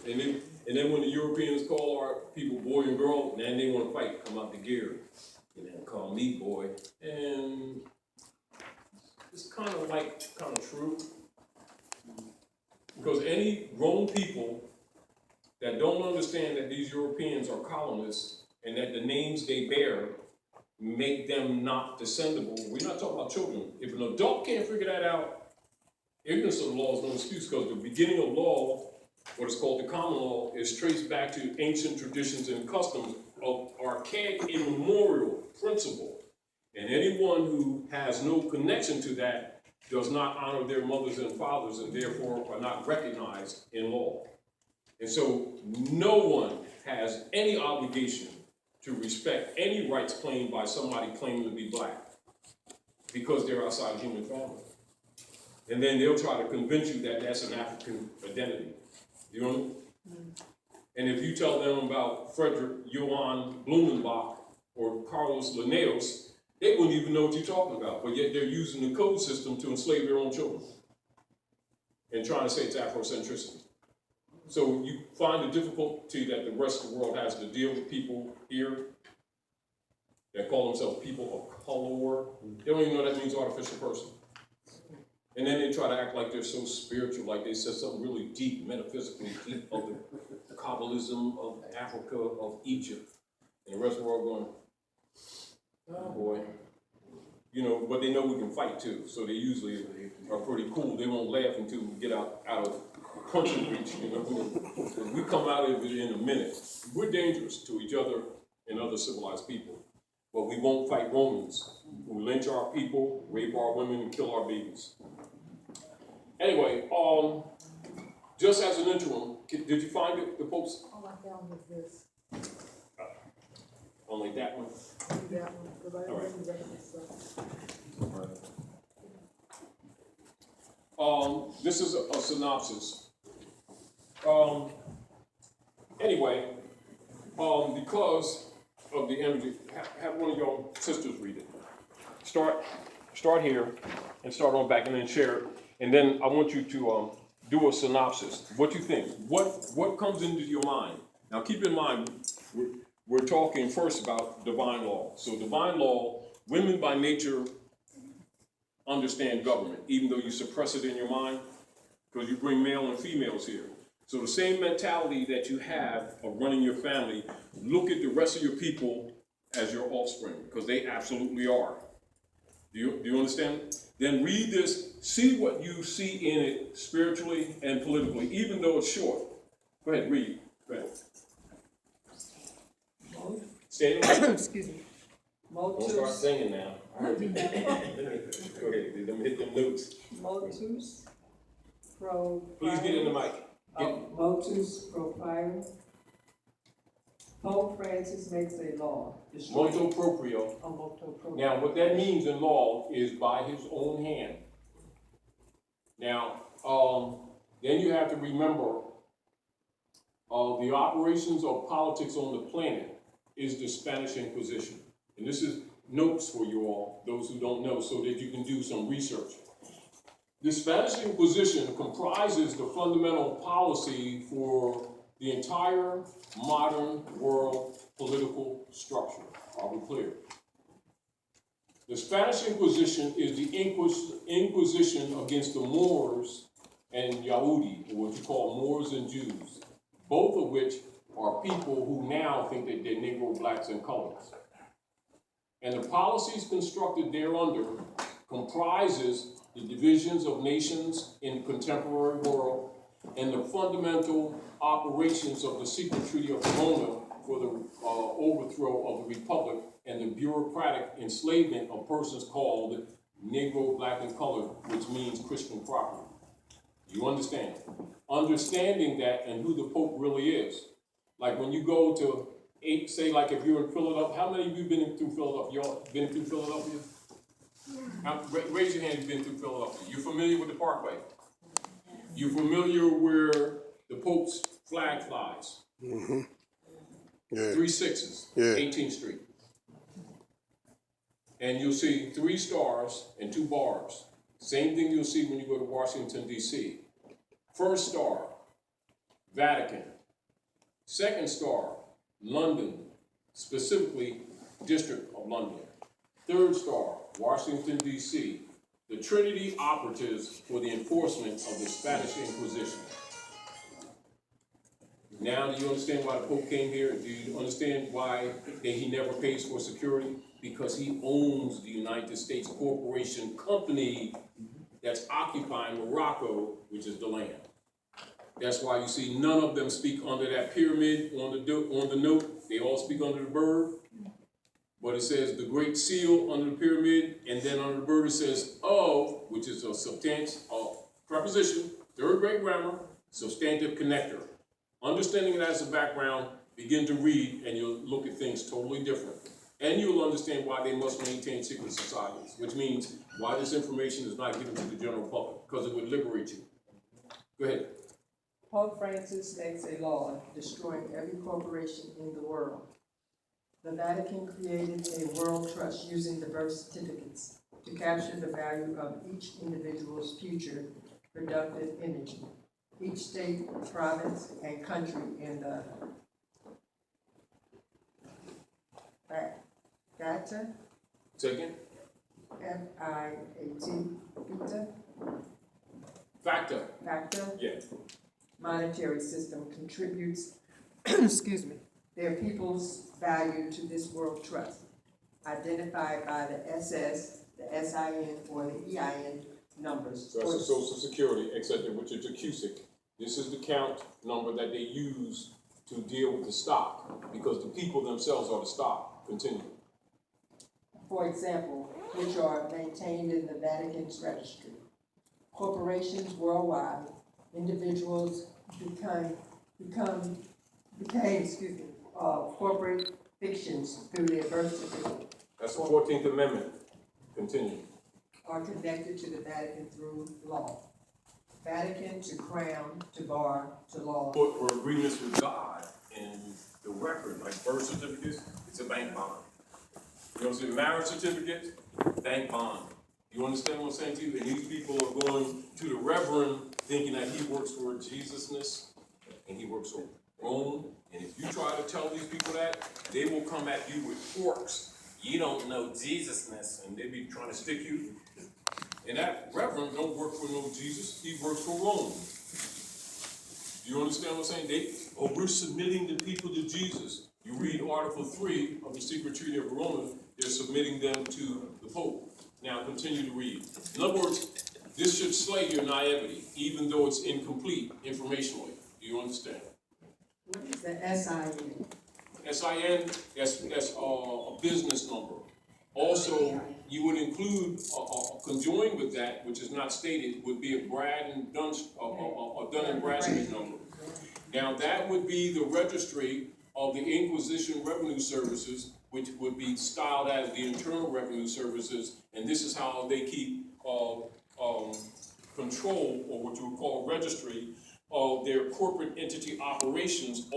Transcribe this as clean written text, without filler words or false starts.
then when the Europeans call our people boy and girl, then they want to fight, come out the gear, and then call me boy. And it's kind of true. Because any grown people that don't understand that these Europeans are colonists and that the names they bear make them not descendable. We're not talking about children. If an adult can't figure that out, ignorance of the law is no excuse, because the beginning of law, what is called the common law, is traced back to ancient traditions and customs of archaic immemorial principle. And anyone who has no connection to that does not honor their mothers and fathers and therefore are not recognized in law. And so no one has any obligation to respect any rights claimed by somebody claiming to be black because they're outside of human family. And then they'll try to convince you that that's an African identity. You know? And if you tell them about Frederick Johann Blumenbach or Carlos Linnaeus, they wouldn't even know what you're talking about, but yet they're using the code system to enslave their own children and trying to say it's Afrocentricity. So you find the difficulty that the rest of the world has to deal with people here that call themselves people of color. They don't even know that means artificial person. And then they try to act like they're so spiritual, like they said something really deep, metaphysically deep of the Kabbalism of Africa, of Egypt. And the rest of the world going, oh boy. You know, but they know we can fight too, so they usually are pretty cool. They won't laugh until we get out of punching reach, you know. We come out of it in a minute. We're dangerous to each other and other civilized people, but we won't fight Romans who lynch our people, rape our women, and kill our babies. Anyway, just as an interim, did you find it, the Pope's? All I found was this. Only that one? Only that one, because I didn't read this. This is a synopsis. Anyway, because of the energy, have one of your sisters read it. Start here and start on back and then share it. And then I want you to do a synopsis. What you think? What comes into your mind? Now keep in mind, we're talking first about divine law. So divine law, women by nature understand government, even though you suppress it in your mind, because you bring male and females here. So the same mentality that you have of running your family, look at the rest of your people as your offspring, because they absolutely are. Do you understand? Then read this, see what you see in it spiritually and politically, even though it's short. Go ahead, read. Go ahead. Stand up. Excuse me. Don't start singing now. Go ahead, let me hit them notes. Motus pro. Please get in the mic. Motus proprio. Pope Francis makes a law. Motu proprio. Motu proprio. Now, what that means in law is by his own hand. Now, then you have to remember the operations of politics on the planet is the Spanish Inquisition. And this is notes for you all, those who don't know, so that you can do some research. The Spanish Inquisition comprises the fundamental policy for the entire modern world political structure. Are we clear? The Spanish Inquisition is the Inquisition against the Moors and Yahudi, or what you call Moors and Jews, both of which are people who now think that they're Negro, blacks, and colors. And the policies constructed thereunder comprises the divisions of nations in the contemporary world and the fundamental operations of the secret treaty of Verona for the overthrow of the Republic and the bureaucratic enslavement of persons called Negro, black, and colored, which means Christian property. You understand? Understanding that and who the Pope really is. Like when you go to, say like if you're in Philadelphia, how many of you been through Philadelphia? Y'all been through Philadelphia? Raise your hand if you've been through Philadelphia. You familiar with the Parkway? You familiar where the Pope's flag flies? Mm-hmm. Yeah. 3 6s, Yeah. 18th Street. And you'll see 3 stars and 2 bars. Same thing you'll see when you go to Washington, D.C. First star, Vatican. Second star, London, specifically District of London. Third star, Washington, D.C., the Trinity operatives for the enforcement of the Spanish Inquisition. Now, do you understand why the Pope came here? Do you understand why he never pays for security? Because he owns the United States corporation company that's occupying Morocco, which is the land. That's why you see none of them speak under that pyramid on the note. They all speak under the bird. But it says the great seal under the pyramid, and then under the bird it says of, which is a substantive preposition, third grade grammar, substantive connector. Understanding it as a background, begin to read, and you'll look at things totally different. And you'll understand why they must maintain secret societies, which means why this information is not given to the general public, because it would liberate you. Go ahead. Pope Francis makes a law destroying every corporation in the world. The Vatican created a world trust using the birth certificates to capture the value of each individual's future productive energy. Each state, province, and country in the FATA, Second. F-I-A-T, Factor. Yeah. monetary system contributes, excuse me, their people's value to this world trust, identified by the SS, the SIN, or the EIN numbers. So that's the Social Security, etc., which is a CUSIC. This is the count number that they use to deal with the stock, because the people themselves are the stock. Continue. For example, which are maintained in the Vatican's registry. Corporations worldwide, individuals became corporate fictions through their birth certificate. That's the 14th Amendment. Continue. Are connected to the Vatican through law. Vatican to crown, to bar, to law. Or agreements with God and the record, like birth certificates, it's a bank bond. You know what I'm saying? Marriage certificates, bank bond. You understand what I'm saying to you? And these people are going to the reverend thinking that he works for Jesusness and he works for Rome. And if you try to tell these people that, they will come at you with forks. You don't know Jesusness, and they be trying to stick you. And that reverend don't work for no Jesus, he works for Rome. Do you understand what I'm saying? We're submitting the people to Jesus. You read Article 3 of the Secret Treaty of Rome, they're submitting them to the Pope. Now continue to read. In other words, this should slay your naivety, even though it's incomplete informationally. Do you understand? What is the SIN? SIN, that's a business number. Also, you would include, conjoined with that, which is not stated, would be a Dun and Bradstreet number. Now, that would be the registry of the Inquisition Revenue Services, which would be styled as the Internal Revenue Services, and this is how they keep control, or what you would call registry, of their corporate entity operations